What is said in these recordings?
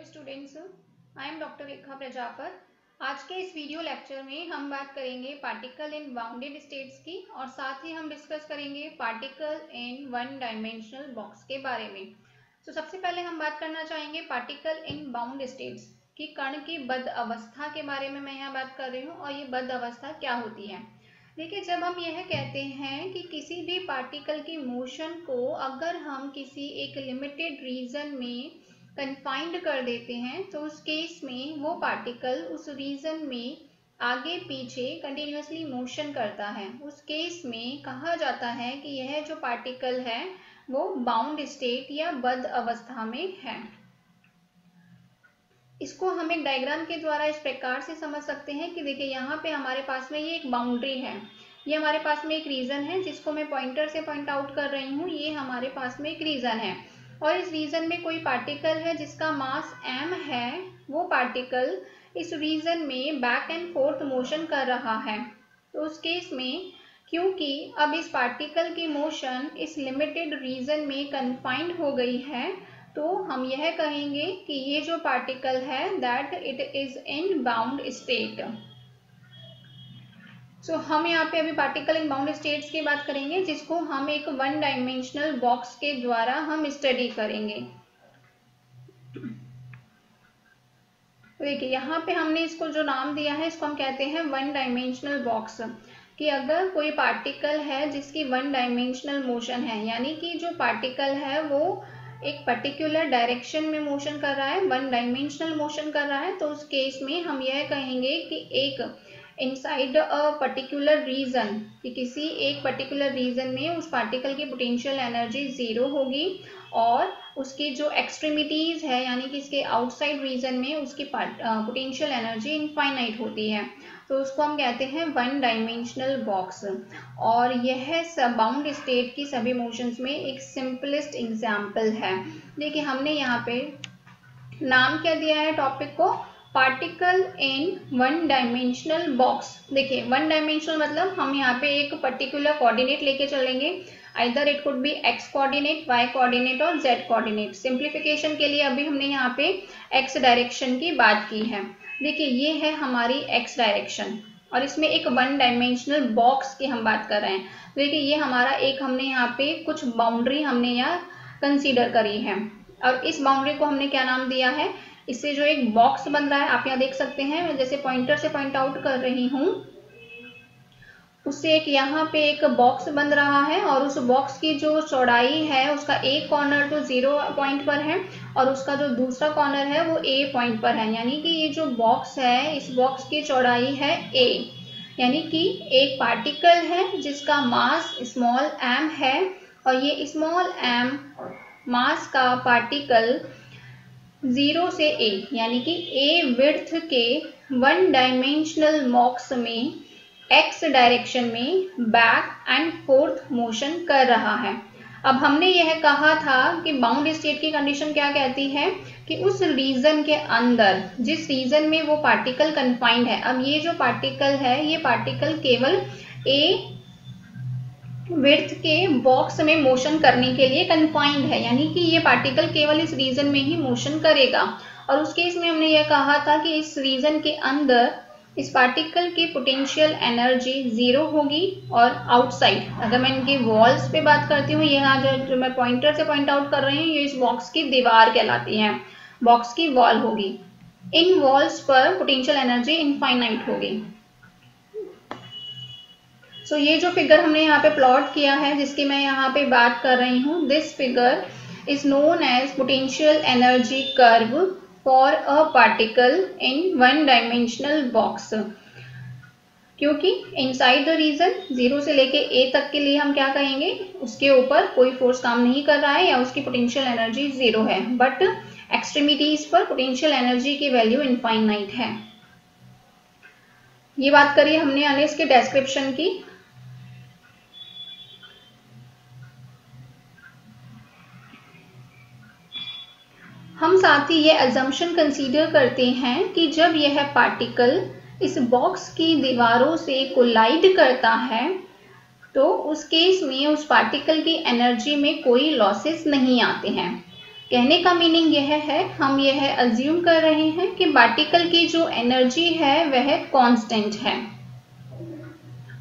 Students, I am doctor रेखा प्रजापर। आज के इस वीडियो लेक्चर में हम बात करेंगे पार्टिकल इन बाउंडेड स्टेट्स की और साथ ही हम डिस्कस करेंगे particle in one dimensional box के बारे में। तो सबसे पहले हम बात करना चाहेंगे पार्टिकल इन बाउंड स्टेट्स की कण की बद्ध अवस्था के बारे में। मैं यहाँ बात कर रही हूँ और ये बद्ध अवस्था क्या होती है। देखिए, जब हम यह कहते हैं कि किसी भी पार्टिकल की मोशन को अगर हम किसी एक लिमिटेड रीजन में कन्फाइंड कर देते हैं तो उस केस में वो पार्टिकल उस रीजन में आगे पीछे कंटिन्यूअसली मोशन करता है। उस केस में कहा जाता है कि यह जो पार्टिकल है वो बाउंड स्टेट या बद्ध अवस्था में है। इसको हम एक डायग्राम के द्वारा इस प्रकार से समझ सकते हैं कि देखिए, यहाँ पे हमारे पास में ये एक बाउंड्री है, ये हमारे पास में एक रीजन है जिसको मैं पॉइंटर से पॉइंट आउट कर रही हूँ। ये हमारे पास में एक रीजन है और इस रीजन में कोई पार्टिकल है जिसका मास m है। वो पार्टिकल इस रीजन में बैक एंड फोर्थ मोशन कर रहा है। तो उस केस में क्योंकि अब इस पार्टिकल की मोशन इस लिमिटेड रीजन में कन्फाइंड हो गई है, तो हम यह कहेंगे कि ये जो पार्टिकल है that it is in bound state. So हम यहाँ पे अभी पार्टिकल इन बाउंड स्टेट्स की बात करेंगे, जिसको हम एक वन डायमेंशनल बॉक्स के द्वारा हम स्टडी करेंगे। देखिए, यहाँ पे हमने इसको जो नाम दिया है इसको हम कहते हैं वन डायमेंशनल बॉक्स। कि अगर कोई पार्टिकल है जिसकी वन डायमेंशनल मोशन है, यानी कि जो पार्टिकल है वो एक पर्टिकुलर डायरेक्शन में मोशन कर रहा है, वन डायमेंशनल मोशन कर रहा है, तो उस केस में हम यह कहेंगे कि एक इनसाइड अ पर्टिकुलर रीजन, कि किसी एक पर्टिकुलर रीजन में उस पार्टिकल की पोटेंशियल एनर्जी जीरो होगी और उसकी जो एक्सट्रीमिटीज है यानी कि इसके आउटसाइड रीजन में उसकी पोटेंशियल एनर्जी इनफाइनाइट होती है। तो उसको हम कहते हैं वन डायमेंशनल बॉक्स। और यह सब बाउंड स्टेट की सभी मोशंस में एक सिंपलेस्ट एग्जाम्पल है। देखिए, हमने यहाँ पे नाम क्या दिया है टॉपिक को, particle in one dimensional box. देखिए, वन डायमेंशनल मतलब हम यहाँ पे एक पर्टिकुलर कोऑर्डिनेट लेके चलेंगे, either it could be x coordinate, y coordinate और जेड कोऑर्डिनेट। सिंप्लीफिकेशन के लिए अभी हमने यहाँ पे एक्स डायरेक्शन की बात की है। देखिए, ये है हमारी एक्स डायरेक्शन और इसमें एक वन डायमेंशनल बॉक्स की हम बात कर रहे हैं। देखिए, ये हमारा एक हमने यहाँ पे कुछ बाउंड्री हमने यहाँ कंसीडर करी है और इस बाउंड्री को हमने क्या नाम दिया है, इससे जो एक बॉक्स बन रहा है आप यहाँ देख सकते हैं, मैं जैसे पॉइंटर से पॉइंट आउट कर रही हूँ, उससे एक यहाँ पे एक बॉक्स बन रहा है और उस बॉक्स की जो चौड़ाई है उसका एक कॉर्नर तो 0 पॉइंट पर है और उसका जो दूसरा कॉर्नर है वो a पॉइंट पर है। यानी कि ये जो बॉक्स है इस बॉक्स की चौड़ाई है a, यानी कि एक पार्टिकल है जिसका मास स्मॉल m है और ये स्मॉल m मास का पार्टिकल 0 से a यानी कि a विड्थ के वन डायमेंशनल बॉक्स में x डायरेक्शन में बैक एंड फोर्थ मोशन कर रहा है। अब हमने यह कहा था कि बाउंड स्टेट की कंडीशन क्या कहती है कि उस रीजन के अंदर, जिस रीजन में वो पार्टिकल कन्फाइंड है, अब ये जो पार्टिकल है ये पार्टिकल केवल a विड्थ के बॉक्स में मोशन करने के लिए कन्फाइंड है, यानी कि ये पार्टिकल केवल इस रीजन में ही मोशन करेगा। और उस केस में हमने यह कहा था कि इस रीजन के अंदर इस पार्टिकल की पोटेंशियल एनर्जी 0 होगी और आउटसाइड, अगर मैं इनकी वॉल्स पे बात करती हूँ, यहाँ जो मैं पॉइंटर से पॉइंट आउट कर रही हूँ, ये इस बॉक्स की दीवार कहलाती है, बॉक्स की वॉल होगी। इन वॉल्स पर पोटेंशियल एनर्जी इनफाइनाइट होगी। सो ये जो फिगर हमने यहाँ पे प्लॉट किया है जिसकी मैं यहाँ पे बात कर रही हूँ, this figure is known as potential energy curve for a particle in one dimensional box. क्योंकि इनसाइड द रीजन 0 से लेके a तक के लिए हम क्या कहेंगे, उसके ऊपर कोई फोर्स काम नहीं कर रहा है या उसकी पोटेंशियल एनर्जी 0 है, बट एक्सट्रीमिटीज पर पोटेंशियल एनर्जी की वैल्यू इनफाइनाइट है। ये बात करिए हमने यानी इसके डिस्क्रिप्शन की। हम साथ ही ये अजम्पशन कंसीडर करते हैं कि जब यह पार्टिकल इस बॉक्स की दीवारों से कोलाइड करता है तो उस केस में उस पार्टिकल की एनर्जी में कोई लॉसेस नहीं आते हैं। कहने का मीनिंग यह है, हम यह अज्यूम कर रहे हैं कि पार्टिकल की जो एनर्जी है वह कांस्टेंट है,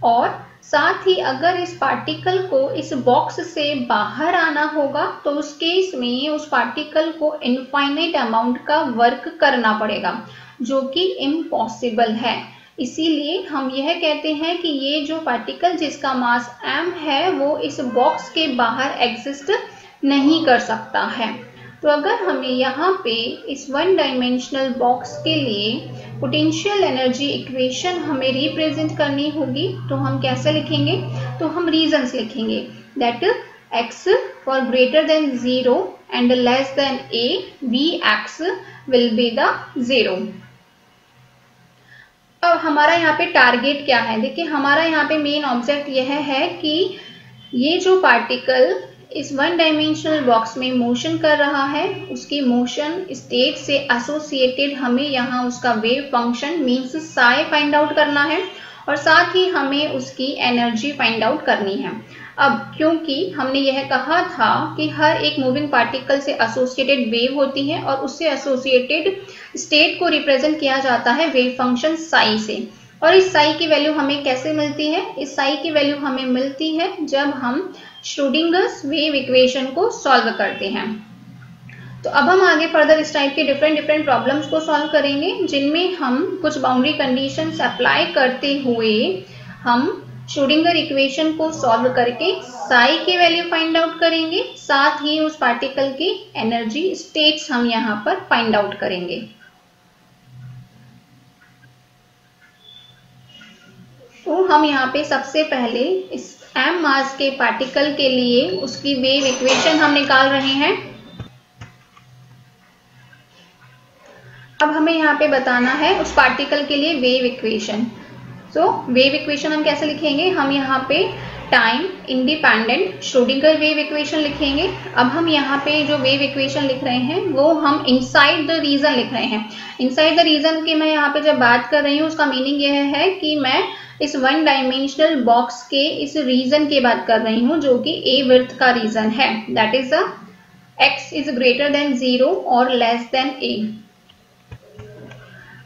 और साथ ही अगर इस पार्टिकल को इस बॉक्स से बाहर आना होगा तो उस केस में उस पार्टिकल को इनफाइनाइट अमाउंट का वर्क करना पड़ेगा, जो कि इम्पॉसिबल है। इसीलिए हम यह कहते हैं कि ये जो पार्टिकल जिसका मास m है वो इस बॉक्स के बाहर एग्जिस्ट नहीं कर सकता है। तो अगर हमें यहाँ पे इस वन डायमेंशनल बॉक्स के लिए पोटेंशियल एनर्जी इक्वेशन हमें रिप्रेजेंट करनी होगी, तो हम कैसे लिखेंगे? तो हम रीजंस लिखेंगे, that x for greater than 0 and less than a, vx will be the 0। अब हमारा यहाँ पे टारगेट क्या है? देखिए हमारा यहाँ पे मेन ऑब्जेक्ट यह है कि ये जो पार्टिकल इस वन डायमेंशनल बॉक्स में मोशन कर रहा है, उसकी मोशन स्टेट से एसोसिएटेड हमें यहाँ उसका wave function means Sai find out करना है, और साथ ही हमें उसकी एनर्जी फाइंड आउट करनी है। अब क्योंकि हमने यह कहा था कि हर एक मूविंग पार्टिकल से एसोसिएटेड वेव होती है और उससे एसोसिएटेड स्टेट को रिप्रेजेंट किया जाता है वेव फंक्शन साई से, और इस साई की वैल्यू हमें कैसे मिलती है? इस साई की वैल्यू हमें मिलती है जब हम श्रोडिंगर्स वेव इक्वेशन को सॉल्व करते हैं। तो अब हम आगे फर्दर इस टाइप के डिफरेंट प्रॉब्लम्स को सॉल्व करेंगे, जिनमें हम कुछ बाउंड्री कंडीशंस अप्लाई करते हुए हम श्रोडिंगर इक्वेशन को सॉल्व करके साई की वैल्यू फाइंड आउट करेंगे, साथ ही उस पार्टिकल की एनर्जी स्टेट्स हम यहाँ पर फाइंड आउट करेंगे। तो हम यहाँ पे सबसे पहले इस m मास के पार्टिकल के लिए उसकी वेव इक्वेशन हम निकाल रहे हैं। अब हमें यहाँ पे बताना है उस पार्टिकल के लिए वेव इक्वेशन। तो वेव इक्वेशन हम कैसे लिखेंगे? हम यहाँ पे time independent Schrodinger wave equation लिखेंगे। अब हम यहाँ पे जो वेव इक्वेशन लिख रहे हैं वो हम इनसाइड द रीजन लिख रहे हैं। इनसाइड द रीजन की मैं यहाँ पे जब बात कर रही हूँ उसका मीनिंग यह है कि मैं इस वन डायमेंशनल बॉक्स के इस रीजन की बात कर रही हूँ, जो कि a विड्थ का रीजन है, that is x is greater than 0 और लेस देन a।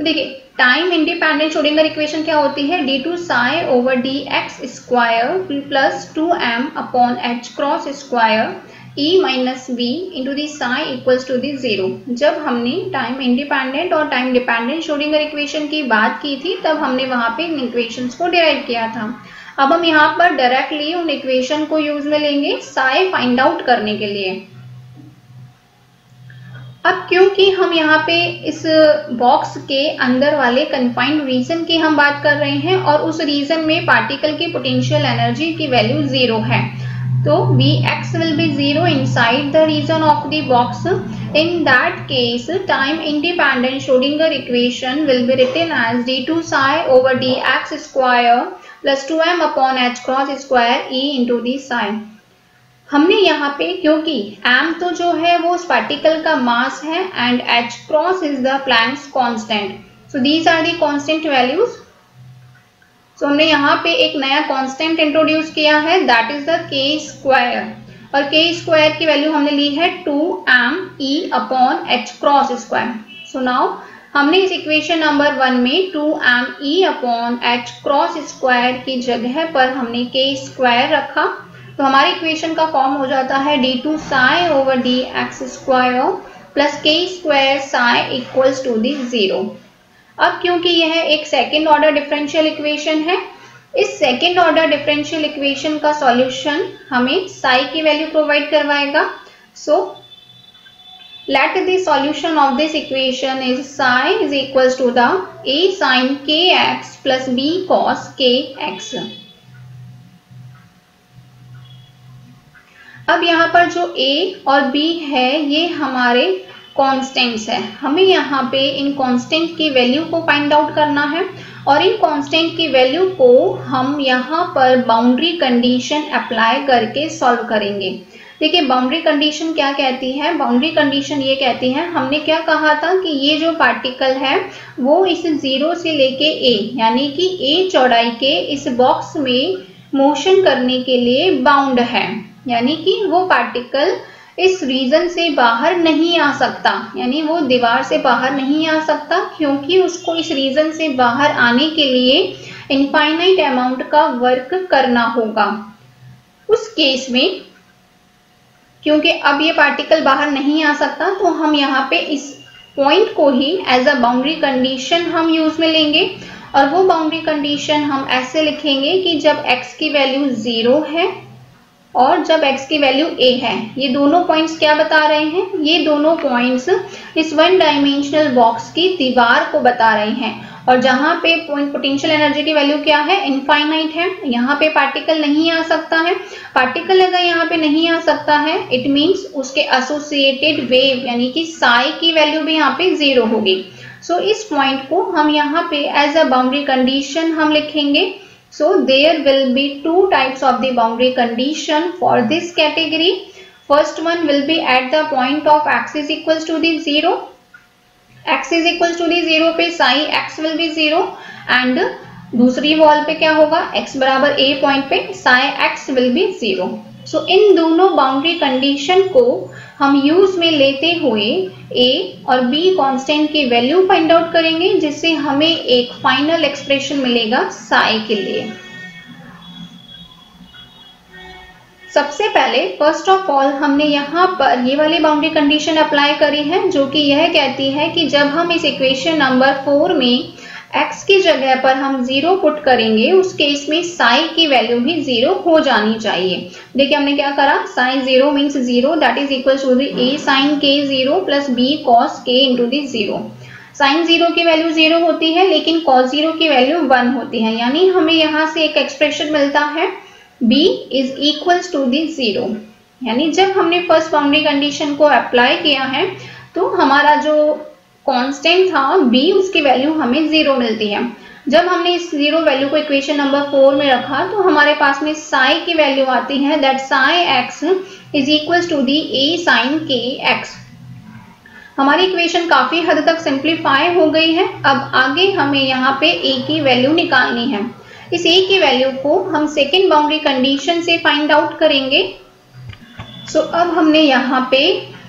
देखिए टाइम इंडिपेंडेंट श्रोडिंगर इक्वेशन क्या होती है? d2 psi over dx square plus 2m upon h cross square e minus b into the psi equals to the 0। जब हमने time independent और time dependent Schrödinger equation की बात की थी तब हमने वहां पे इन इक्वेशंस को डिराइव किया था। अब हम यहाँ पर डायरेक्टली उन इक्वेशन को यूज में लेंगे psi फाइंड आउट करने के लिए। अब क्योंकि हम यहाँ पे इस बॉक्स के अंदर वाले कन्फाइंड रीजन की हम बात कर रहे हैं और उस रीजन में पार्टिकल की पोटेंशियल एनर्जी की वैल्यू 0 है, तो Vx will be 0 inside the region of the box. In that case, time independent Schrodinger equation will be written as d2 psi over dx square plus 2m upon h cross square e into the psi। हमने यहाँ पे क्योंकि m तो जो है वो उस particle का मास है and h cross is the Planck's constant, so these are the constant values. तो हमने यहाँ पे एक नया कांस्टेंट इंट्रोड्यूस किया है, that is the k square, और k स्क्वायर की वैल्यू हमने ली है 2me upon h cross square. So now हमने इस इक्वेशन नंबर 1 में 2me upon h cross square की जगह पर हमने k स्क्वायर रखा, तो हमारी इक्वेशन का फॉर्म हो जाता है d2 psi over dx square plus k square psi equals to the 0। अब क्योंकि यह एक सेकेंड ऑर्डर डिफरेंशियल इक्वेशन है, इस सेकेंड ऑर्डर डिफरेंशियल इक्वेशन का सॉल्यूशन हमें psi की वैल्यू प्रोवाइड करवाएगा। So let the solution of this equation is psi is equals to the a sin kx plus b cos kx। अब यहाँ पर जो a और b है ये हमारे कॉन्स्टेंट्स है, हमें यहाँ पे इन कॉन्स्टेंट की वैल्यू को फाइंड आउट करना है और इन कांस्टेंट की वैल्यू को हम यहाँ पर बाउंड्री कंडीशन अप्लाई करके सॉल्व करेंगे। देखिए बाउंड्री कंडीशन क्या कहती है, बाउंड्री कंडीशन ये कहती है, हमने क्या कहा था कि ये जो पार्टिकल है वो इस 0 से लेके a यानी कि a चौड़ाई के इस बॉक्स में मोशन करने के लिए बाउंड है, यानी कि वो पार्टिकल इस रीजन से बाहर नहीं आ सकता, यानी वो दीवार से बाहर नहीं आ सकता, क्योंकि उसको इस रीजन से बाहर आने के लिए इनफाइनाइट अमाउंट का वर्क करना होगा। उस केस में क्योंकि अब ये पार्टिकल बाहर नहीं आ सकता, तो हम यहाँ पे इस पॉइंट को ही एज अ बाउंड्री कंडीशन हम यूज में लेंगे, और वो बाउंड्री कंडीशन हम ऐसे लिखेंगे कि जब x की वैल्यू 0 है और जब x की वैल्यू a है। ये दोनों पॉइंट्स क्या बता रहे हैं? ये दोनों पॉइंट्स इस वन डायमेंशनल बॉक्स की दीवार को बता रहे हैं, और जहां पे पॉइंट पोटेंशियल एनर्जी की वैल्यू क्या है? इनफाइनाइट है। यहाँ पे पार्टिकल नहीं आ सकता है। पार्टिकल अगर यहाँ पे नहीं आ सकता है, इट मीन्स उसके एसोसिएटेड वेव यानी कि साई की वैल्यू भी यहाँ पे 0 होगी। सो इस पॉइंट को हम यहाँ पे एज अ बाउंड्री कंडीशन हम लिखेंगे। So there will be two types of the boundary condition for this category. First one will be at the point of x is equals to the 0. x is equals to the 0 पे psi x will be 0, and दूसरी wall पे क्या होगा? x बराबर a point पे psi x will be 0. So इन दोनों boundary condition को हम यूज में लेते हुए a और b कांस्टेंट की वैल्यू फाइंड आउट करेंगे, जिससे हमें एक फाइनल एक्सप्रेशन मिलेगा psi के लिए। सबसे पहले फर्स्ट ऑफ ऑल हमने यहाँ पर ये वाली बाउंड्री कंडीशन अप्लाई करी है, जो कि यह कहती है कि जब हम इस इक्वेशन नंबर 4 में x की जगह पर हम 0 पुट करेंगे, उस केस में psi की वैल्यू भी 0 हो जानी चाहिए। देखिए हमने क्या करा, psi 0 means 0, that is equal to a sin k 0 plus b cos k into the 0। Sine 0 की वैल्यू 0 होती है, लेकिन cos 0 की वैल्यू 1 होती है, यानी हमें यहाँ से एक एक्सप्रेशन मिलता है b is equals to the 0। यानी जब हमने फर्स्ट बाउंड्री कंडीशन को अप्लाई किया है, तो हमारा जो कांस्टेंट था b, उसकी वैल्यू हमें 0 मिलती है। जब हमने इस 0 वैल्यू को इक्वेशन नंबर 4 में रखा, तो हमारे पास में psi की वैल्यू आती है, that psi x is equals to the a sin k x। हमारी इक्वेशन काफी हद तक सिंप्लीफाई हो गई है। अब आगे हमें यहाँ पे a की वैल्यू निकालनी है। इस a की वैल्यू को हम सेकेंड बाउंड्री कंडीशन से फाइंड आउट करेंगे। सो अब हमने यहाँ पे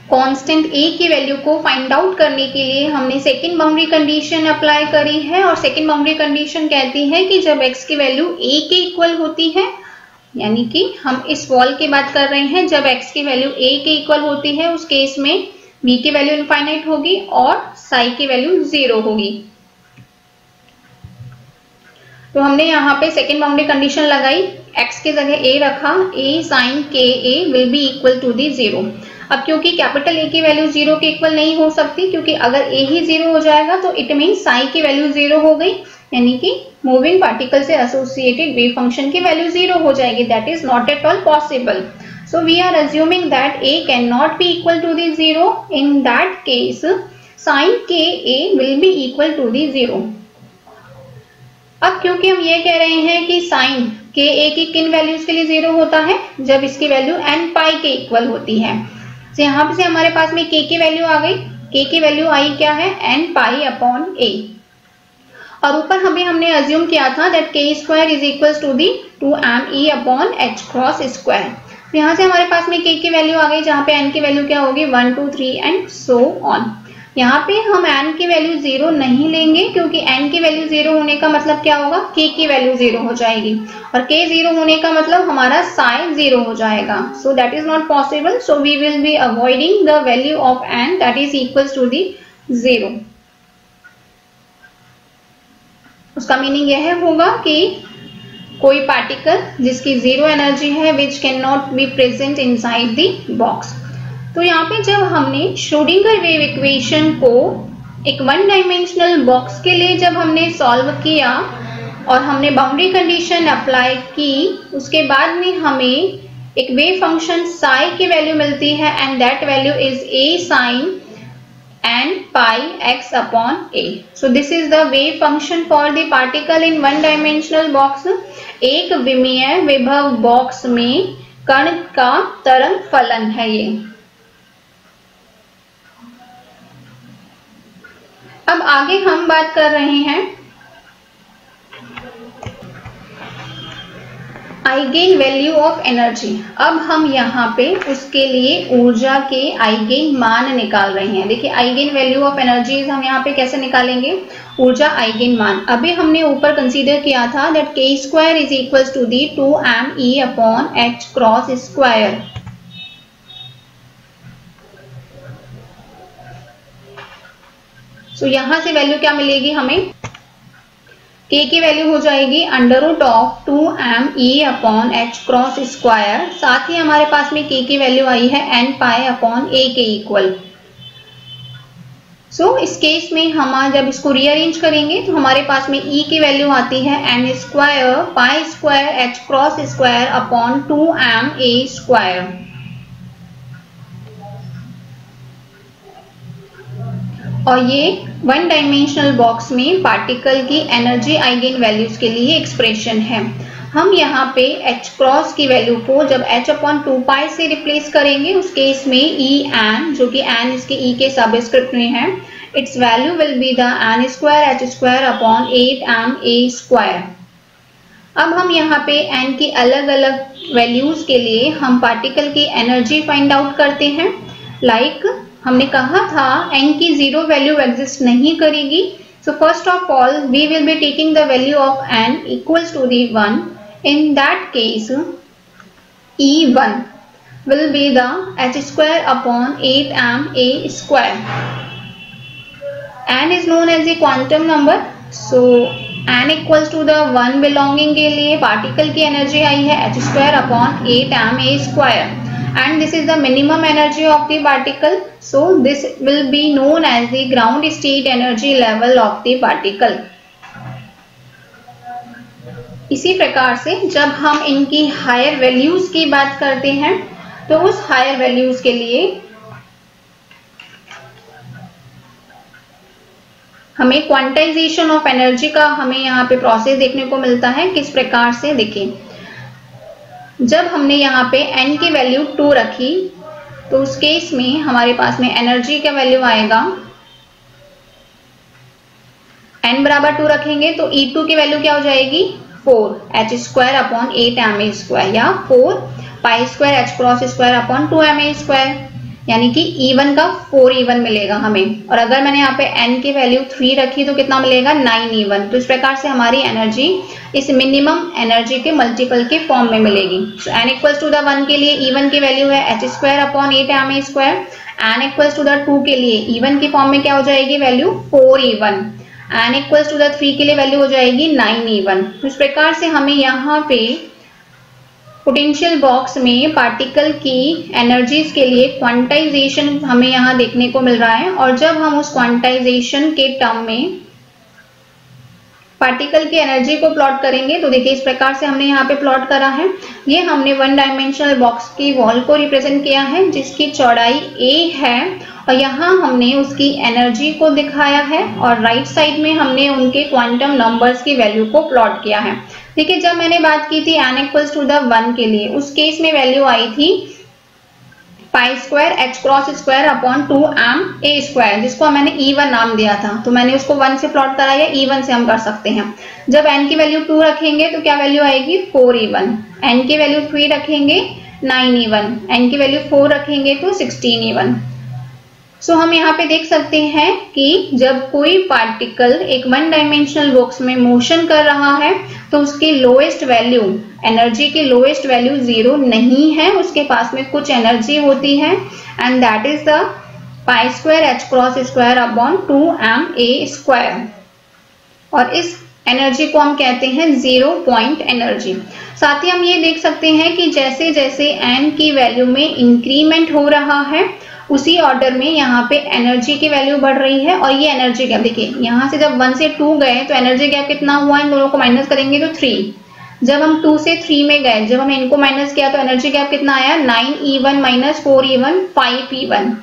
कांस्टेंट a की वैल्यू को फाइंड आउट करने के लिए हमने सेकेंड बाउंड्री कंडीशन अप्लाई करी है, और सेकेंड बाउंड्री कंडीशन कहती है कि जब x की वैल्यू a के इक्वल होती है, यानी कि हम इस वॉल की बात कर रहे हैं, जब x की वैल्यू a के इक्वल होती है, उस केस में b की वैल्यू इनफाइनाइट होगी और psi की वैल्यू 0 होगी। तो हमने यहाँ पे सेकेंड बाउंड्री कंडीशन लगाई, x की जगह a रखा, a sin k a will be equal to the 0। अब क्योंकि कैपिटल A की वैल्यू 0 के इक्वल नहीं हो सकती, क्योंकि अगर A ही 0 हो जाएगा तो इट मीन्स psi की वैल्यू 0 हो गई, यानी कि मूविंग पार्टिकल से एसोसिएटेड वेव फंक्शन की वैल्यू 0 हो जाएगी। That is not at all possible. So we are assuming that A can not be equal to the 0। In that case sin k A will be equal to the 0। अब क्योंकि हम ये कह रहे हैं कि sin k A की किन वैल्यूज के लिए 0 होता है, जब इसकी वैल्यू n पाई के इक्वल होती है। तो यहाँ से हमारे पास में k की वैल्यू आ गई। k की वैल्यू आई क्या है? n pi upon a। और ऊपर हमने अज्यूम किया था that k square is equal to the 2me upon h cross square. तो यहाँ से हमारे पास में k की वैल्यू आ गई, जहाँ पे n की वैल्यू क्या होगी? 1 2 3 एंड सो ऑन। यहाँ पे हम n की वैल्यू 0 नहीं लेंगे, क्योंकि n की वैल्यू 0 होने का मतलब क्या होगा? k की वैल्यू 0 हो जाएगी, और k 0 होने का मतलब हमारा psi 0 हो जाएगा। So that is not possible. So we will be avoiding the value of n that is equals to the 0। उसका मीनिंग यह होगा कि कोई पार्टिकल जिसकी 0 एनर्जी है which can not be present inside the box. तो यहाँ पे जब हमने श्रोडिंगर वेव इक्वेशन को एक वन डायमेंशनल बॉक्स के लिए जब हमने सॉल्व किया और हमने बाउंड्री कंडीशन अप्लाई की, उसके बाद में हमें एक वेव फंक्शन psi की वैल्यू मिलती है, and that value is a sin n pi x upon a. So this is the wave function for the particle in one dimensional box. एक विमीय विभव बॉक्स में कण का तरंग फलन है ये। अब आगे हम बात कर रहे हैं आइगेन वैल्यू ऑफ एनर्जी। अब हम यहाँ पे उसके लिए ऊर्जा के आइगेन मान निकाल रहे हैं। देखिए आइगेन वैल्यू ऑफ एनर्जी हम यहाँ पे कैसे निकालेंगे, ऊर्जा आइगेन मान। अभी हमने ऊपर कंसीडर किया था that k square is equals to the 2me upon h cross square. So यहाँ से वैल्यू क्या मिलेगी हमें, k की वैल्यू हो जाएगी under root of 2me upon h cross square. साथ ही हमारे पास में k की वैल्यू आई है n पाई अपॉन a के इक्वल। सो इस केस में हम जब इसको रीअरेंज करेंगे तो हमारे पास में e की वैल्यू आती है n square pi square h cross square upon 2ma square. और ये वन डायमेंशनल बॉक्स में पार्टिकल की एनर्जी आइगेन वैल्यूज के लिए एक्सप्रेशन है। हम यहाँ पे h क्रॉस की वैल्यू को जब h अपॉन 2 पाई से रिप्लेस करेंगे उस केस में e n, जो कि n इसके e के सबस्क्रिप्ट में है, it's value will be the n square h square upon 8ma square. अब हम यहाँ पे n की अलग अलग वैल्यूज के लिए हम पार्टिकल की एनर्जी फाइंड आउट करते हैं। लाइक हमने कहा था n की जीरो वैल्यू एग्जिस्ट नहीं करेगी। So first of all we will be taking the value of n equals to the 1। In that case E1 will be the h square upon 8ma square. n is known as the quantum number. So n equals to the 1 belonging के लिए particle की energy आई है h square upon 8ma square. And this is the minimum energy of the particle. So this will be known as the ground state energy level of the particle. इसी प्रकार से जब हम इनकी हायर वैल्यूज की बात करते हैं तो उस हायर वैल्यूज के लिए हमें क्वांटाइजेशन ऑफ एनर्जी का हमें यहाँ पे प्रोसेस देखने को मिलता है। किस प्रकार से, देखिए जब हमने यहाँ पे n की वैल्यू 2 रखी तो उस केस में हमारे पास में एनर्जी का वैल्यू आएगा, n बराबर 2 रखेंगे तो E2 की वैल्यू क्या हो जाएगी 4 h square upon 8ma square, या 4 pi square h cross square upon 2ma square, यानी कि E1 का 4E1 मिलेगा हमें। और अगर मैंने यहाँ पे n की वैल्यू 3 रखी तो कितना मिलेगा 9E1। तो इस प्रकार से हमारी एनर्जी इस मिनिमम एनर्जी के मल्टीपल के फॉर्म में मिलेगी। So n equals to the 1 के लिए E1 की वैल्यू है h square upon 8ma square. n equals to the 2 के लिए E1 की फॉर्म में क्या हो जाएगी value 4E1। n equals to द 3 के लिए वैल्यू हो जाएगी 9E1। तो इस प्रकार से हमें यहाँ पे पोटेंशियल बॉक्स में पार्टिकल की एनर्जीज के लिए क्वांटाइजेशन हमें यहाँ देखने को मिल रहा है। और जब हम उस क्वांटाइजेशन के टर्म में पार्टिकल की एनर्जी को प्लॉट करेंगे तो देखिए इस प्रकार से हमने यहाँ पे प्लॉट करा है। ये हमने वन डायमेंशनल बॉक्स की वॉल को रिप्रेजेंट किया है जिसकी चौड़ाई a है और यहाँ हमने उसकी एनर्जी को दिखाया है और राइट साइड में हमने उनके क्वांटम नंबर्स की वैल्यू को प्लॉट किया है। देखिए जब मैंने बात की थी n इक्वल्स टू द 1 के लिए, उस केस में वैल्यू आई थी pi square h cross square upon 2ma square, जिसको मैंने E1 नाम दिया था, तो मैंने उसको 1 से प्लॉट करा या E1 से हम कर सकते हैं। जब n की वैल्यू 2 रखेंगे तो क्या वैल्यू आएगी 4E1, n की वैल्यू 3 रखेंगे 9E1, n की वैल्यू 4 रखेंगे तो 16E1। सो हम यहाँ पे देख सकते हैं कि जब कोई पार्टिकल एक वन डायमेंशनल बॉक्स में मोशन कर रहा है तो उसकी लोएस्ट वैल्यू, एनर्जी की लोएस्ट वैल्यू 0 नहीं है, उसके पास में कुछ एनर्जी होती है and that is the pi square h cross square upon 2ma square. और इस एनर्जी को हम कहते हैं 0 पॉइंट एनर्जी। साथ ही हम ये देख सकते हैं कि जैसे जैसे n की वैल्यू में इंक्रीमेंट हो रहा है उसी ऑर्डर में यहाँ पे एनर्जी की वैल्यू बढ़ रही है। और ये एनर्जी गैप देखिए यहाँ से जब 1 से 2 गए तो एनर्जी गैप कितना हुआ, इन दोनों को माइनस करेंगे तो 3। जब हम 2 से 3 में गए, जब हम इनको माइनस किया तो एनर्जी गैप कितना आया 9E1 माइनस 4E1 5E1।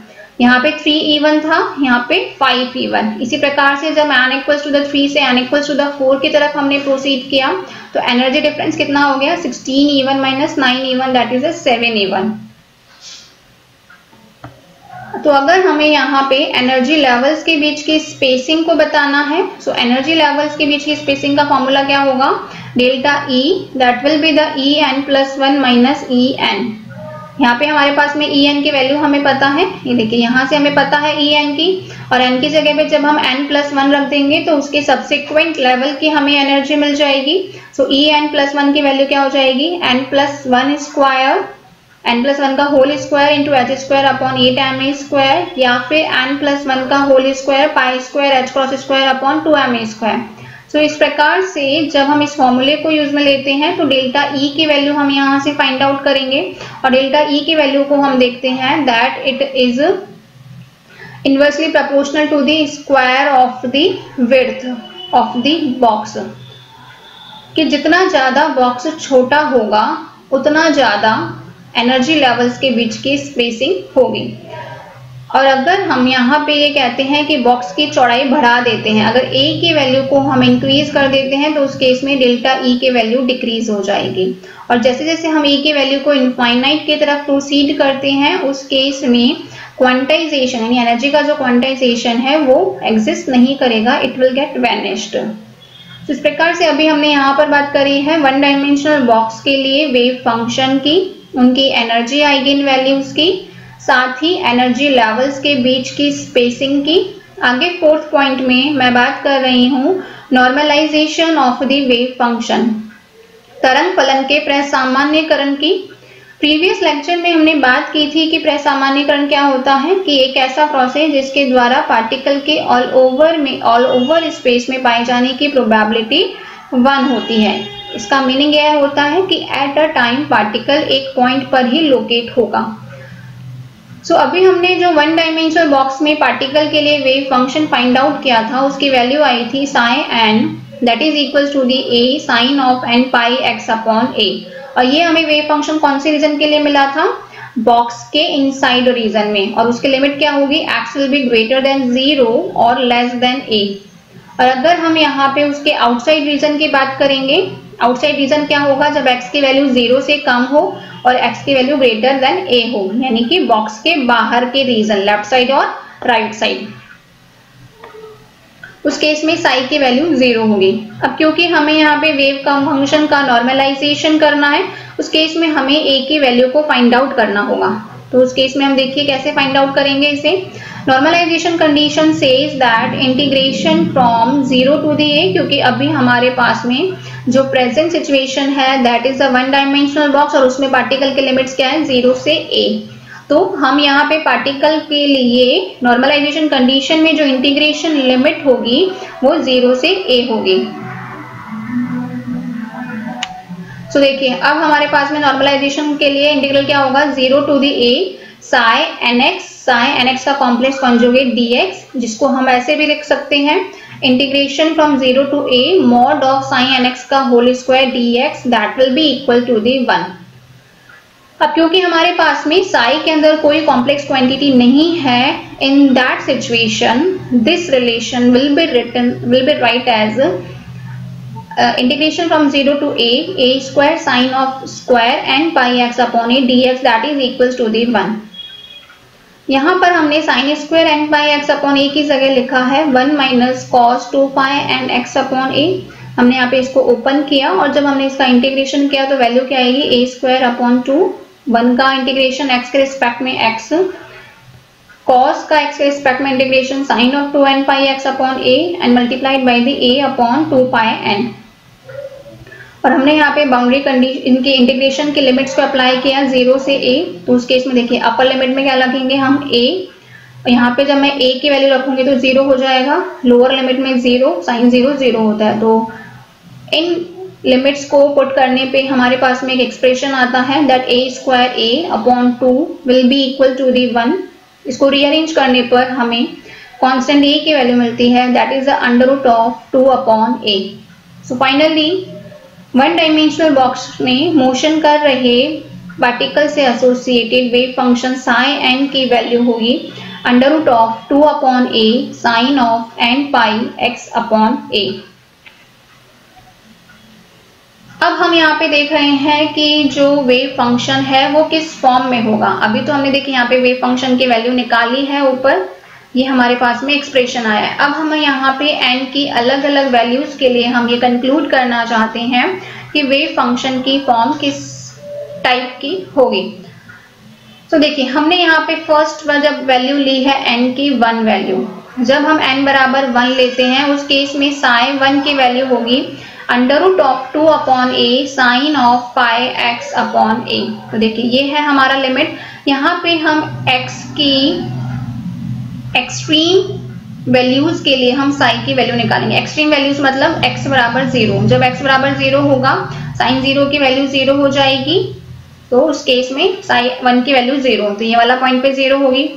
यहाँ पे 3E1 था, यहाँ पे 5E1। इसी प्रकार से जब n इक्वल्स टू द 3 से n इक्वल्स टू द 4 की तरफ हमने प्रोसीड किया तो एनर्जी डिफरेंस कितना हो गया 16E1 minus 9E1 that is 7E1। तो अगर हमें यहाँ पे एनर्जी लेवल्स के बीच की स्पेसिंग को बताना है, सो एनर्जी लेवल्स के बीच की स्पेसिंग का फॉर्मूला क्या होगा, delta E, that will be the E N plus 1 minus E N. यहाँ पे हमारे पास में ई एन की वैल्यू हमें पता है, ये देखिए यहाँ से हमें पता है ई एन की, और एन की जगह पे जब हम एन प्लस 1 रख देंगे तो उसके सब्सिक्वेंट लेवल की हमें एनर्जी मिल जाएगी। सो ई एन प्लस 1 की वैल्यू क्या हो जाएगी, N plus 1 square, N plus 1 का whole square into H square upon 8 M A square, या फिर एन प्लस 1 का whole square pi square H cross square upon 2 M A square. So इस प्रकार से जब हम इस फॉर्मूले को यूज में लेते हैं तो डेल्टा ई की वैल्यू हम यहाँ से फाइंड आउट करेंगे, और डेल्टा ई की वैल्यू को हम देखते हैं that it is inversely proportional to the square of the width of the box, कि जितना ज्यादा बॉक्स छोटा होगा उतना ज्यादा एनर्जी लेवल्स के बीच की स्पेसिंग होगी। और अगर हम यहाँ पे ये कहते हैं कि बॉक्स की चौड़ाई बढ़ा देते हैं, अगर ए की वैल्यू को हम इंक्रीज कर देते हैं तो उस केस में डेल्टा ई की वैल्यू डिक्रीज हो जाएगी, और जैसे जैसे हम ई की वैल्यू को इनफाइनाइट की तरफ प्रोसीड करते हैं उस केस में क्वांटाइजेशन यानी एनर्जी का जो क्वांटाइजेशन है वो एग्जिस्ट नहीं करेगा, इट विल गेट वैनिश्ड। तो इस प्रकार से अभी हमने यहाँ पर बात करी है वन डायमेंशनल बॉक्स के लिए वेव फंक्शन की, उनकी एनर्जी आइगन वैल्यूज की, साथ ही एनर्जी लेवल्स के बीच की स्पेसिंग की। आगे फोर्थ पॉइंट में मैं बात कर रही हूँ normalisation of the wave function, तरंग फलन के प्रसामान्यकरण की। प्रीवियस लेक्चर में हमने बात की थी कि प्रसामान्यकरण क्या होता है, कि एक ऐसा प्रोसेस जिसके द्वारा पार्टिकल के ऑल ओवर स्पेस में पाए जाने की प्रोबेबिलिटी 1 होती है। इसका मीनिंग यह होता है कि एट अ टाइम पार्टिकल एक पॉइंट पर ही लोकेट होगा। सो अभी हमने जो वन डायमेंशनल बॉक्स में पार्टिकल के लिए वेव फंक्शन फाइंड आउट किया था उसकी वैल्यू आई थी psi N, that is equal to the A sine of N pi x upon A, और ये हमें वेव फंक्शन कौन से रीजन के लिए मिला था, बॉक्स के इनसाइड रीजन में, और उसकी लिमिट क्या होगी, x will be greater than 0 और लेस देन ए। और अगर हम यहाँ पे उसके आउटसाइड रीजन की बात करेंगे, आउटसाइड रीजन क्या होगा, जब x की वैल्यू 0 से कम हो और x की वैल्यू ग्रेटर देन a हो, यानी कि बॉक्स के बाहर के रीजन लेफ्ट साइड और राइट साइड, उस केस में साई की वैल्यू 0 होगी। अब क्योंकि हमें यहाँ पे वेव का फंक्शन का नॉर्मलाइजेशन करना है, उस केस में हमें a की वैल्यू को फाइंड आउट करना होगा। तो उस केस में हम देखिए कैसे फाइंड आउट करेंगे इसे। Normalisation condition says that integration from 0 to the a, क्योंकि अभी हमारे पास में जो प्रेजेंट सिचुएशन है that is a one dimensional box, और उसमें पार्टिकल के लिमिट्स क्या है, 0 से a। तो हम यहाँ पे पार्टिकल के लिए नॉर्मलाइजेशन कंडीशन में जो इंटीग्रेशन लिमिट होगी वो 0 से a होगी। तो देखिए अब हमारे पास में नॉर्मलाइजेशन के लिए इंटीग्रल क्या होगा, 0 to the a psi N X का कॉम्प्लेक्स कॉन्जुगेट dx, जिसको हम ऐसे भी लिख सकते हैं integration from 0 to a mod of sine N X का whole square dx, that will be equal to the 1। अब क्योंकि हमारे पास में साई के अंदर कोई कॉम्प्लेक्स क्वांटिटी नहीं है, in that situation this relation will be write as integration from 0 to a square sine of square n pi x upon a dx, that is equal to the 1। यहाँ पर हमने sine square n pi x upon a की जगह लिखा है 1 माइनस cos 2 pi n x upon a. हमने यहाँ पे इसको ओपन किया और जब हमने इसका इंटीग्रेशन किया तो वैल्यू क्या आएगी, ए स्क्वायर अपॉन 2, 1 का इंटीग्रेशन एक्स के रिस्पेक्ट में एक्स, कॉस का एक्स के रिस्पेक्ट में integration sine of 2 n pi x upon a and multiplied by the a upon 2 pi n. और हमने यहाँ पे बाउंड्री कंडीशन इनके इंटीग्रेशन के लिमिट्स को अप्लाई किया 0 से a, तो उस केस में देखिए अपर लिमिट में क्या रखेंगे हम a, यहाँ पे जब मैं a की वैल्यू रखूंगी तो 0 हो जाएगा, लोअर लिमिट में 0, साइन 0 0 होता है, तो इन लिमिट्स को पुट करने पे हमारे पास में एक एक्सप्रेशन आता है that a square a upon 2 will be equal to the 1। इसको रीअरेंज करने पर हमें कॉन्स्टेंट a की वैल्यू मिलती है that is the under root of 2 upon a। So finally one dimensional box में मोशन कर रहे पार्टिकल से associated wave function psi N की वैल्यू होगी under root of 2 upon A sine of N pi x upon A. अब हम यहाँ पे देख रहे हैं कि जो वेव फंक्शन है वो किस फॉर्म में होगा। अभी तो हमने देखिए यहाँ पे वेव फंक्शन की वैल्यू निकाली है, ऊपर ये हमारे पास में एक्सप्रेशन आया है। अब हम यहाँ पे n की अलग अलग वैल्यूज के लिए हम ये कंक्लूड करना चाहते हैं कि वेव फंक्शन की फॉर्म किस टाइप की होगी। तो देखिए हमने यहाँ पे फर्स्ट बार जब वैल्यू ली है n की 1 वैल्यू, जब हम n बराबर 1 लेते हैं उस केस में साई 1 की वैल्यू होगी √2 upon a sine of pi x upon a। तो देखिए ये है हमारा लिमिट। यहाँ पे हम x की एक्सट्रीम वैल्यूज के लिए हम साई की वैल्यू निकालेंगे। एक्सट्रीम वैल्यूज मतलब x बराबर 0। जब x बराबर 0 होगा साइन 0 की वैल्यू 0 हो जाएगी, तो उस केस में साई 1 की वैल्यू 0, तो ये वाला पॉइंट पे 0 होगी।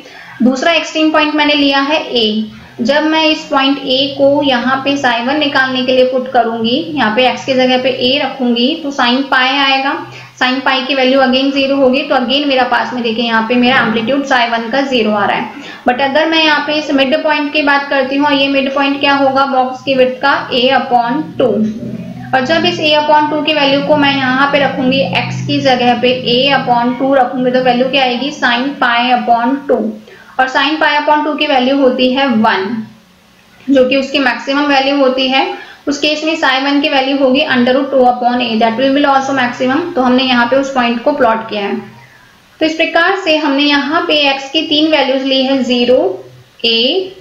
दूसरा एक्सट्रीम पॉइंट मैंने लिया है a। जब मैं इस पॉइंट a को यहाँ पे साई 1 निकालने के लिए पुट करूंगी, यहाँ पे x की जगह पे a रखूंगी, तो साइन पाई आएगा। साइन पाई की वैल्यू अगेन 0 होगी, तो अगेन मेरा पास में देखिए यहाँ पे मेरा एम्पलीट्यूड साई 1 का 0 आ रहा है। बट अगर मैं यहाँ पे इस मिड पॉइंट की बात करती हूँ, ये मिड पॉइंट क्या होगा बॉक्स की विड्थ का a/2। और जब इस a/2 की वैल्यू को मैं यहाँ पे रखूंगी x की जगह पे a/2 रखूंगी, तो वैल्यू क्या आएगी साइन पाई/2। और साइन पाई/2 की वैल्यू होती है 1, जो कि उसकी मैक्सिमम वैल्यू होती है। उस केस में साई 1 की वैल्यू होगी √2 upon a, that will be also maximum. तो हमने यहाँ पे उस पॉइंट को प्लॉट किया है। तो इस प्रकार से हमने यहाँ पे x की 3 वैल्यूज ली है 0, a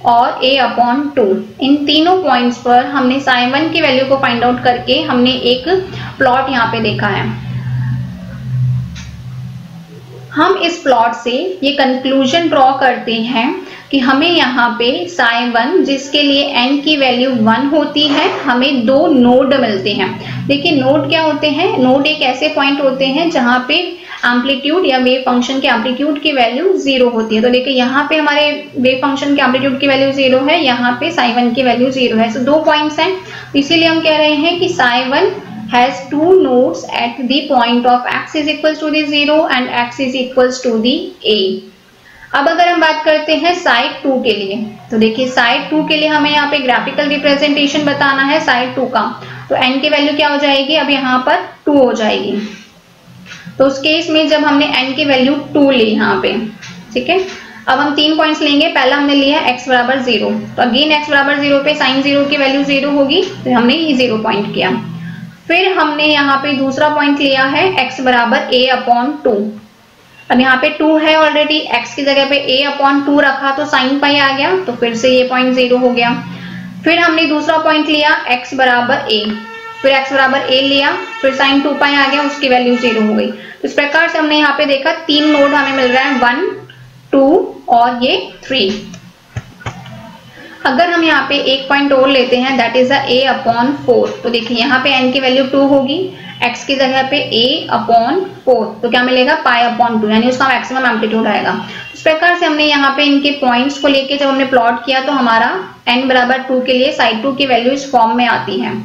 और a/2। इन तीनों पॉइंट्स पर हमने साई 1 की वैल्यू को फाइंड आउट करके हमने एक प्लॉट यहाँ पे देखा है। हम इस प्लॉट से ये कंक्लूजन ड्रॉ करते हैं कि हमें यहाँ पे साई 1 जिसके लिए n की वैल्यू 1 होती है, हमें 2 नोड मिलते हैं। देखिए नोड क्या होते हैं, नोड एक ऐसे पॉइंट होते हैं जहाँ पे एम्पलीट्यूड या वेव फंक्शन के एम्पलीट्यूड की वैल्यू 0 होती है। तो देखिए यहाँ पे हमारे वेव फंक्शन के एम्पलीट्यूड की वैल्यू 0 है, यहाँ पे साई 1 की वैल्यू 0 है। सो 2 पॉइंट्स हैं, इसीलिए हम कह रहे हैं कि Sai 1 has 2 nodes at the point of x is equals to the 0 and x is equals to the a। अब अगर हम बात करते हैं साइड 2 के लिए, तो देखिए साइड 2 के लिए हमें यहाँ पे ग्राफिकल रिप्रेजेंटेशन बताना है साइड 2 का। तो n की वैल्यू क्या हो जाएगी, अब यहाँ पर 2 हो जाएगी। तो उस केस में जब हमने n की वैल्यू 2 ली यहाँ पे, ठीक है। अब हम 3 पॉइंट्स लेंगे। पहला हमने लिया x बराबर 0, तो अगेन x बराबर 0 पे साइन 0 की वैल्यू 0 होगी, तो हमने ये 0 पॉइंट किया। फिर हमने यहाँ पे दूसरा पॉइंट लिया है x बराबर a/2। अब यहाँ पे 2 है ऑलरेडी, x की जगह पे a/2 रखा तो साइन पाई आ गया, तो फिर से ये पॉइंट 0 हो गया। फिर हमने दूसरा पॉइंट लिया x बराबर a, फिर x बराबर a लिया, फिर साइन 2 पाई आ गया, उसकी वैल्यू 0 हो गई। तो इस प्रकार से हमने यहाँ पे देखा 3 नोड हमें मिल रहा है, 1, 2 और ये 3। अगर हम यहाँ पे एक पॉइंट और लेते हैं, दैट इज a/4। तो देखिए यहाँ पे n की वैल्यू 2 होगी, x की जगह पे a/4, तो क्या मिलेगा पाई/2, यानी उसका मैक्सिमम एम्पलीट्यूड आएगा। इस प्रकार से हमने यहाँ पे इनके पॉइंट्स को लेके जब हमने प्लॉट किया, तो हमारा n बराबर 2 के लिए साइड 2 की वैल्यू इस फॉर्म में आती है।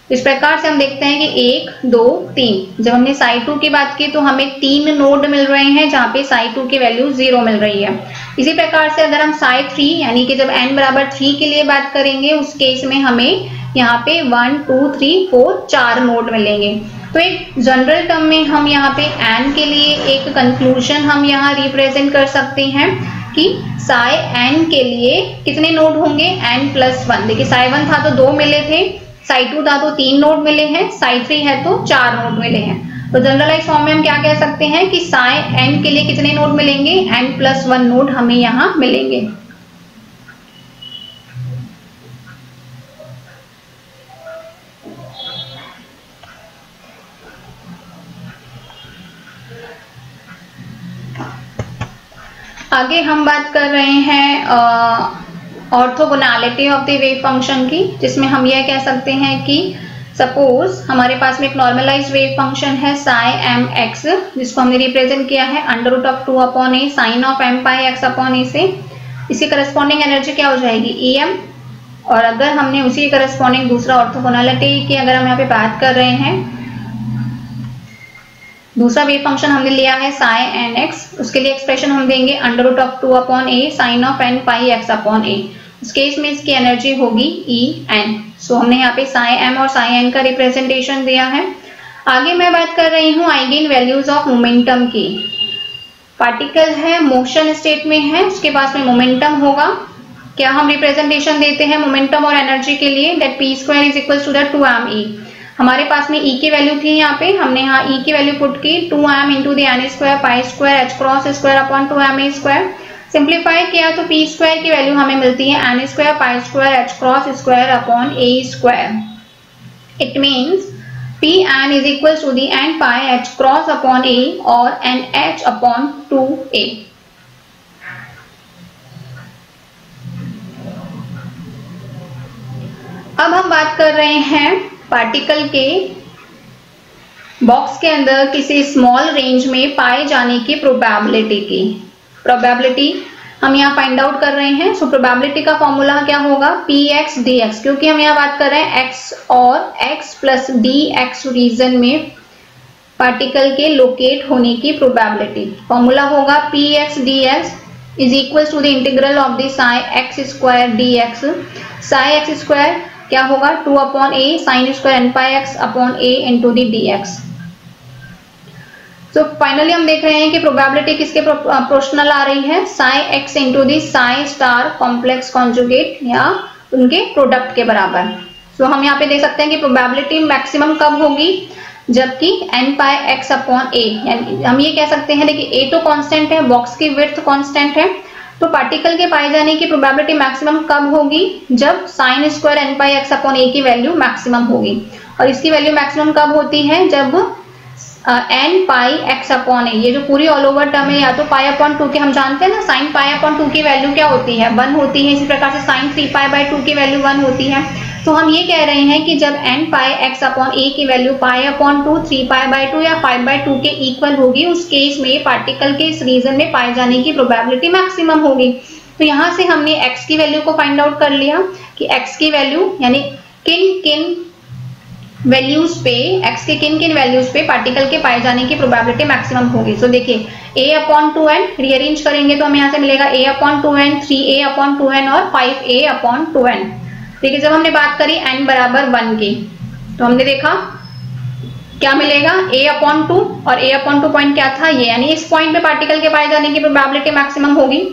इस प्रकार से हम देखते हैं कि 1, 2, 3। जब हमने साइड 2 की बात की तो हमें 3 नोड मिल रहे हैं जहाँ पे साइड 2 की वैल्यू 0 मिल रही है। इसी प्रकार से अगर हम साइड 3 यानी कि जब n बराबर 3 के लिए बात करेंगे, उस केस में हमें यहाँ पे 1, 2, 3, 4 4 नोड मिलेंगे। तो एक जनरल टर्म में हम यहाँ पे n के लिए एक कंक्लूजन हम यहाँ रिप्रेजेंट कर सकते हैं कि साई n के लिए कितने नोड होंगे, n+1। देखिए साई 1 था तो 2 मिले थे, साई 2 था तो 3 नोड मिले हैं, साई 3 है तो 4 नोड मिले हैं। तो जनरलाइज फॉर्म में हम क्या कह सकते हैं कि साई n के लिए कितने नोड मिलेंगे, n+1 नोड हमें यहाँ मिलेंगे। आगे हम बात कर रहे हैं orthogonality of the wave function की, जिसमें हम यह कह सकते हैं कि सपोज हमारे पास में एक नॉर्मलाइज्ड वेव फंक्शन है साई mx, जिसको हमने रिप्रेजेंट किया है √2 upon a sine of m pi x upon a से। इसकी करस्पॉन्डिंग एनर्जी क्या हो जाएगी Em। और अगर हमने उसी करस्पॉन्डिंग दूसरा ऑर्थोगोनैलिटी की अगर हम यहाँ पे बात कर रहे हैं, दूसरा वेव फंक्शन हमने लिया है साई nx, उसके लिए एक्सप्रेशन हम देंगे √2 upon a sine of n pi x upon a। उस केस में इसकी एनर्जी होगी En। सो हमने यहाँ पे साई m और साई n का रिप्रेजेंटेशन दिया है। आगे मैं बात कर रही हूँ आइगन वैल्यूज ऑफ मोमेंटम की। पार्टिकल है, मोशन स्टेट में है, उसके पास में मोमेंटम होगा। क्या हम रिप्रेजेंटेशन देते हैं मोमेंटम और एनर्जी के लिए, that p square is equal to the 2m e। हमारे पास में e की वैल्यू थी यहाँ पे, हमने यहाँ e की वैल्यू पुट की 2m into the n square pi square h cross square upon 2m e square. Simplify किया तो p स्क्वायर की वैल्यू हमें मिलती है n square pi square h cross square upon a square. It means p n is equals to the n pi h cross upon a और n h upon 2a। अब हम बात कर रहे हैं पार्टिकल के बॉक्स के अंदर किसी स्मॉल रेंज में पाए जाने की प्रोबेबिलिटी की। प्रोबेबिलिटी हम यहाँ फाइंड आउट कर रहे हैं। सो प्रोबेबिलिटी का फॉर्मूला क्या होगा, px dx, क्योंकि हम यहाँ बात कर रहे हैं x और x प्लस dx रीजन में पार्टिकल के लोकेट होने की प्रोबेबिलिटी। फॉर्मूला होगा px dx is equal to the integral of the psi x square dx। Psi x square क्या होगा 2 upon a sine square n pi x upon a into the dx। तो finally हम देख रहे हैं कि probability किसके प्रोपोर्शनल आ रही है, साई एक्स इंटू दी साई स्टार कॉम्प्लेक्स कॉन्जुगेट या उनके प्रोडक्ट के बराबर। सो हम यहाँ पे देख सकते हैं कि प्रोबेबिलिटी मैक्सिमम कब होगी, जबकि n pi x upon a, यानी हम ये कह सकते हैं देखिए a तो कांस्टेंट है, बॉक्स की विड्थ कांस्टेंट है, तो पार्टिकल के पाए जाने की प्रोबेबिलिटी मैक्सिमम कब होगी, जब sign square n pi x upon a की वैल्यू मैक्सिमम होगी। और इसकी वैल्यू मैक्सिमम कब होती है, जब n pi x upon a, ये जो पूरी ऑल ओवर टर्म है या तो पाई अपॉन 2 के, हम जानते हैं ना साइन पाई अपॉन 2 की वैल्यू क्या होती है 1 होती है, इसी प्रकार से साइन 3 पाई बाय 2 की वैल्यू 1 होती है। तो हम ये कह रहे हैं कि जब n pi x upon a की value pi upon 2, 3 pi by 2 या 5 बाय 2 के इक्वल होगी, उस केस में पार्टिकल के इस रीजन में पाए जाने की प्रोबेबिलिटी मैक्सिमम होगी। तो यहाँ से हमने x की वैल्यू को फाइंड आउट कर लिया कि x की वैल्यू यानी किन किन वैल्यूज पे, x के किन किन वैल्यूज पे पार्टिकल के पाए जाने की प्रोबेबिलिटी मैक्सिमम होगी। सो देखिए a अपॉन 2n रीअरेंज करेंगे तो हमें यहाँ से मिलेगा a upon 2n, 3a upon 2n और 5a अपॉन 2n। देखिए जब हमने बात करी n बराबर 1 की, तो हमने देखा क्या मिलेगा a अपॉन 2 और a अपॉन 2 पॉइंट क्या था ये, यानी इस पॉइंट पे पार्टिकल के पाए जाने की प्रोबेबिलिटी मैक्सिमम होगी।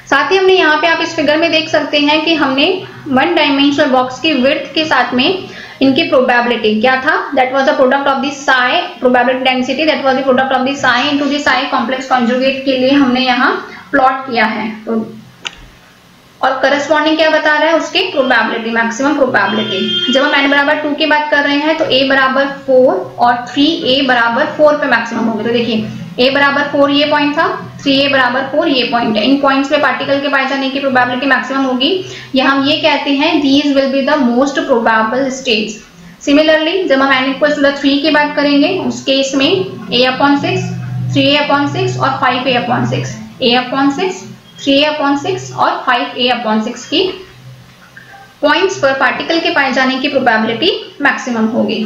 साथ ही हमने यहाँ पे आप इस फिगर में देख सकते हैं कि हमने 1 डायमेंशनल बॉक्स की विड्थ के साथ में इनकी प्रोबेबिलिटी क्या था, that was the product of the Sai probability density, that was the product of the Sai into the Sai complex conjugate के लिए हमने यहाँ प्लॉट किया है। तो और करस्पॉन्डिंग क्या बता रहा है, उसकी प्रोबेबिलिटी, मैक्सिमम प्रोबेबिलिटी। जब हम n बराबर 2 की बात कर रहे हैं तो a बराबर 4 और 3a बराबर 4 पे मैक्सिमम होगी। तो देखिए a बराबर 4 ये पॉइंट था, 3a बराबर 4 ये पॉइंट है, इन पॉइंट्स पे पार्टिकल के पाए जाने की प्रोबेबिलिटी मैक्सिमम होगी, या हम ये कहते हैं these will be the most probable states. Similarly जब हम n इक्वल टू 3 की बात करेंगे, उस केस में a अपॉन 6, 3a अपॉन 6 और 5a upon 6, a upon 6, 3a upon 6 और 5a अपॉन 6 की पॉइंट्स पर पार्टिकल के पाए जाने की प्रोबेबिलिटी मैक्सिमम होगी।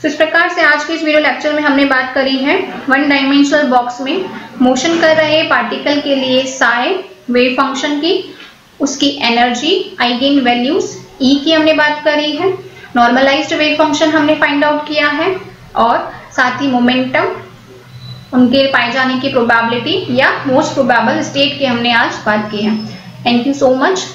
तो इस प्रकार से आज के इस वीडियो लेक्चर में हमने बात करी है 1 डायमेंशनल बॉक्स में मोशन कर रहे पार्टिकल के लिए साई वेव फंक्शन की, उसकी एनर्जी, आइगन वैल्यूज, ई की हमने बात करी है, नॉर्मलाइज्ड वेव फंक्शन हमने फाइंड आउट किया है, और साथ ही मोमेंटम, उनके पाए जाने की प्रोबेबिलिटी या मोस्ट प्रोबेबल स्टेट की हमने आज बात की है। Thank you so much.